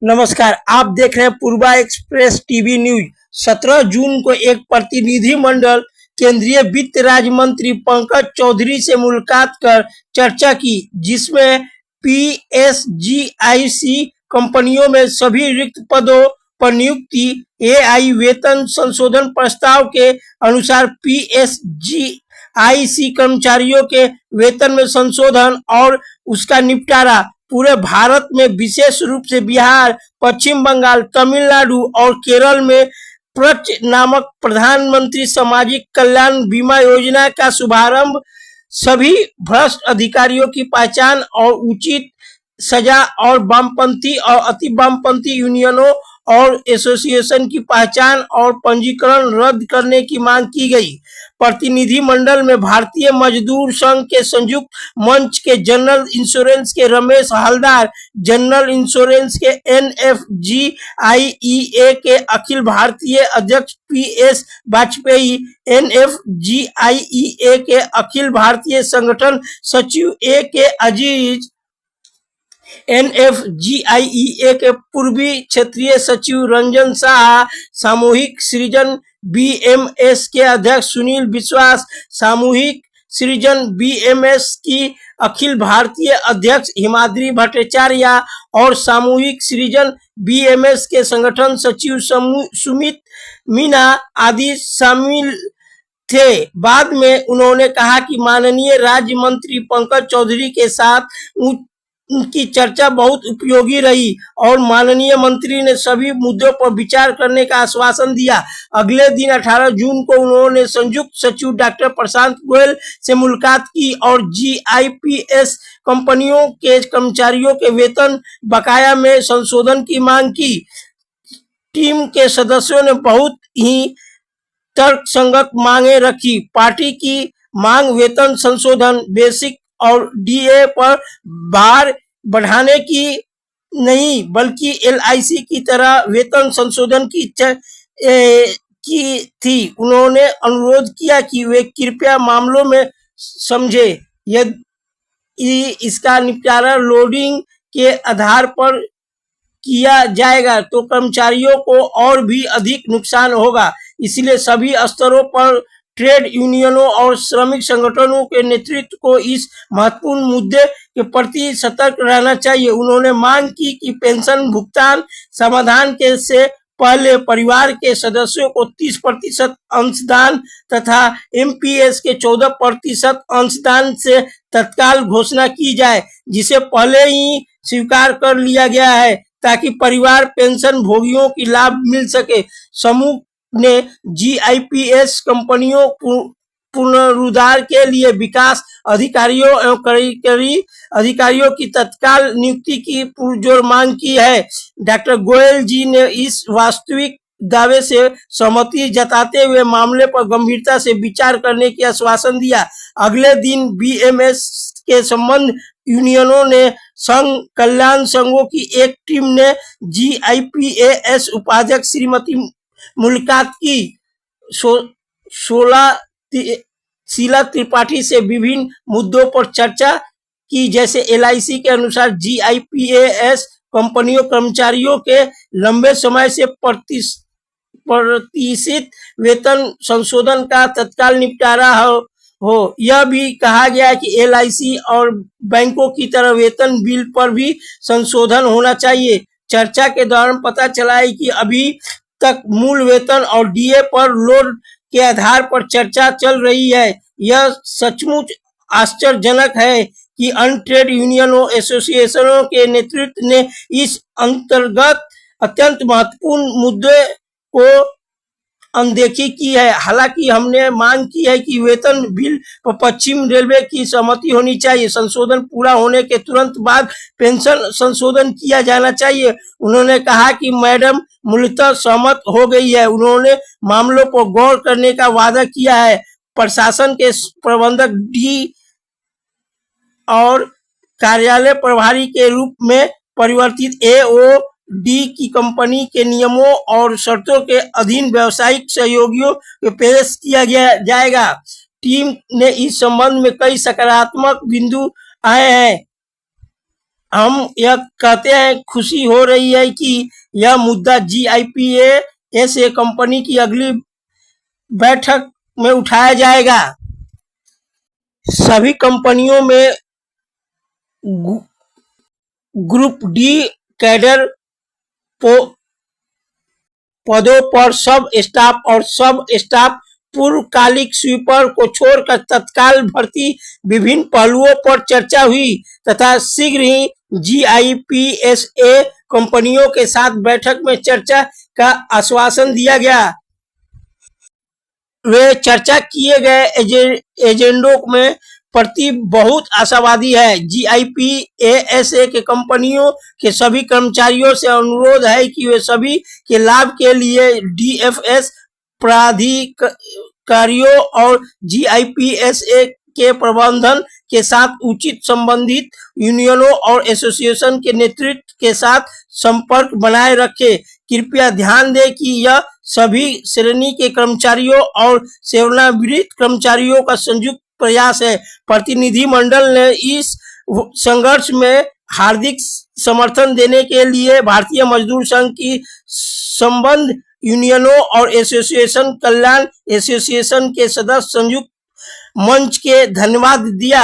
नमस्कार, आप देख रहे हैं पूर्वा एक्सप्रेस टीवी न्यूज। 17 जून को एक प्रतिनिधिमंडल केंद्रीय वित्त राज्य मंत्री पंकज चौधरी से मुलाकात कर चर्चा की, जिसमें पीएसजीआईसी कंपनियों में सभी रिक्त पदों पर नियुक्ति, एआई वेतन संशोधन प्रस्ताव के अनुसार पीएसजीआईसी कर्मचारियों के वेतन में संशोधन और उसका निपटारा, पूरे भारत में विशेष रूप से बिहार, पश्चिम बंगाल, तमिलनाडु और केरल में प्रच नामक प्रधानमंत्री सामाजिक कल्याण बीमा योजना का शुभारंभ, सभी भ्रष्ट अधिकारियों की पहचान और उचित सजा और वामपंथी और अति वामपंथी यूनियनों और एसोसिएशन की पहचान और पंजीकरण रद्द करने की मांग की गई। प्रतिनिधिमंडल में भारतीय मजदूर संघ के संयुक्त मंच के जनरल इंश्योरेंस के रमेश हलदार, जनरल इंश्योरेंस के एनएफजीआईईए के अखिल भारतीय अध्यक्ष पीएस वाजपेयी, एनएफजीआईईए के अखिल भारतीय संगठन सचिव ए के अजीज, एनएफजीआईईए के पूर्वी क्षेत्रीय सचिव रंजन शाह, सामूहिक सृजन बीएमएस के अध्यक्ष सुनील विश्वास, सामूहिक सृजन बीएमएस की अखिल भारतीय अध्यक्ष हिमाद्री भट्टाचार्य और सामूहिक सृजन बीएमएस के संगठन सचिव सुमित मीना आदि शामिल थे। बाद में उन्होंने कहा कि माननीय राज्य मंत्री पंकज चौधरी के साथ उनकी चर्चा बहुत उपयोगी रही और माननीय मंत्री ने सभी मुद्दों पर विचार करने का आश्वासन दिया। अगले दिन 18 जून को उन्होंने संयुक्त सचिव डॉक्टर प्रशांत गोयल से मुलाकात की और जीआईपीएस कंपनियों के कर्मचारियों के वेतन बकाया में संशोधन की मांग की। टीम के सदस्यों ने बहुत ही तर्कसंगत मांगे रखी। पार्टी की मांग वेतन संशोधन, बेसिक और डीए पर भार बढ़ाने की नहीं बल्कि एलआईसी की तरह वेतन संशोधन की थी। उन्होंने अनुरोध किया कि वे कृपया मामलों में समझे, यदि इसका निपटारा लोडिंग के आधार पर किया जाएगा तो कर्मचारियों को और भी अधिक नुकसान होगा। इसलिए सभी स्तरों पर ट्रेड यूनियनों और श्रमिक संगठनों के नेतृत्व को इस महत्वपूर्ण मुद्दे के प्रति सतर्क रहना चाहिए। उन्होंने मांग की कि पेंशन भुगतान समाधान के से पहले परिवार के सदस्यों को 30% अंशदान तथा एमपीएस के 14% अंशदान से तत्काल घोषणा की जाए, जिसे पहले ही स्वीकार कर लिया गया है ताकि परिवार पेंशन भोगियों की लाभ मिल सके। समूह ने जीआईपीएस कंपनियों पुनरुद्धार के लिए विकास अधिकारियों एवं कार्यकारी अधिकारियों की तत्काल नियुक्ति की पुरजोर मांग की है। डॉक्टर गोयल जी ने इस वास्तविक दावे से सहमति जताते हुए मामले पर गंभीरता से विचार करने की आश्वासन दिया। अगले दिन बीएमएस के संबंध यूनियनों ने संघ कल्याण संघों की एक टीम ने जीआईपीएस उपाध्यक्ष श्रीमती मुलाकात की। शीला त्रिपाठी से विभिन्न मुद्दों पर चर्चा की, जैसे एलआईसी के अनुसार जीआईपीएस कंपनियों कर्मचारियों के लंबे समय से प्रतिशत वेतन संशोधन का तत्काल निपटारा हो। यह भी कहा गया है कि एलआईसी और बैंकों की तरह वेतन बिल पर भी संशोधन होना चाहिए। चर्चा के दौरान पता चला है कि अभी तक मूल वेतन और डीए पर लोड के आधार पर चर्चा चल रही है। यह सचमुच आश्चर्यजनक है कि अन्य ट्रेड यूनियनों एसोसिएशनों के नेतृत्व ने इस अंतर्गत अत्यंत महत्वपूर्ण मुद्दे को अनदेखी की है। हालांकि हमने मांग की है कि वेतन बिल पर पश्चिम रेलवे की सहमति होनी चाहिए। संशोधन पूरा होने के तुरंत बाद पेंशन संशोधन किया जाना चाहिए। उन्होंने कहा कि मैडम मूलतः सहमत हो गई है। उन्होंने मामलों पर गौर करने का वादा किया है। प्रशासन के प्रबंधक डी और कार्यालय प्रभारी के रूप में परिवर्तित एओ डी की कंपनी के नियमों और शर्तों के अधीन व्यावसायिक सहयोगियों को पेश किया जाएगा। टीम ने इस संबंध में कई सकारात्मक बिंदु आए हैं। हम यह कहते हैं, खुशी हो रही है कि यह मुद्दा GIPASA कंपनी की अगली बैठक में उठाया जाएगा। सभी कंपनियों में ग्रुप डी कैडर पदों पर सब स्टाफ और सब स्टाफ पूर्वकालिक स्वीपर को छोड़कर तत्काल भर्ती विभिन्न पहलुओं पर चर्चा हुई तथा शीघ्र ही GIPSA कंपनियों के साथ बैठक में चर्चा का आश्वासन दिया गया। वे चर्चा किए गए एजेंडों में प्रति बहुत आशावादी है। GIPASA के कंपनियों के सभी कर्मचारियों से अनुरोध है कि वे सभी के लाभ के लिए DFS प्राधिकारियों और GIPSA के प्रबंधन के साथ उचित संबंधित यूनियनों और एसोसिएशन के नेतृत्व के साथ संपर्क बनाए रखें। कृपया ध्यान दें कि यह सभी श्रेणी के कर्मचारियों और सेवानिवृत्त कर्मचारियों का संयुक्त प्रयास है। प्रतिनिधिमंडल ने इस संघर्ष में हार्दिक समर्थन देने के लिए भारतीय मजदूर संघ की संबंध यूनियनों और एसोसिएशन कल्याण एसोसिएशन के सदस्य संयुक्त मंच के धन्यवाद दिया।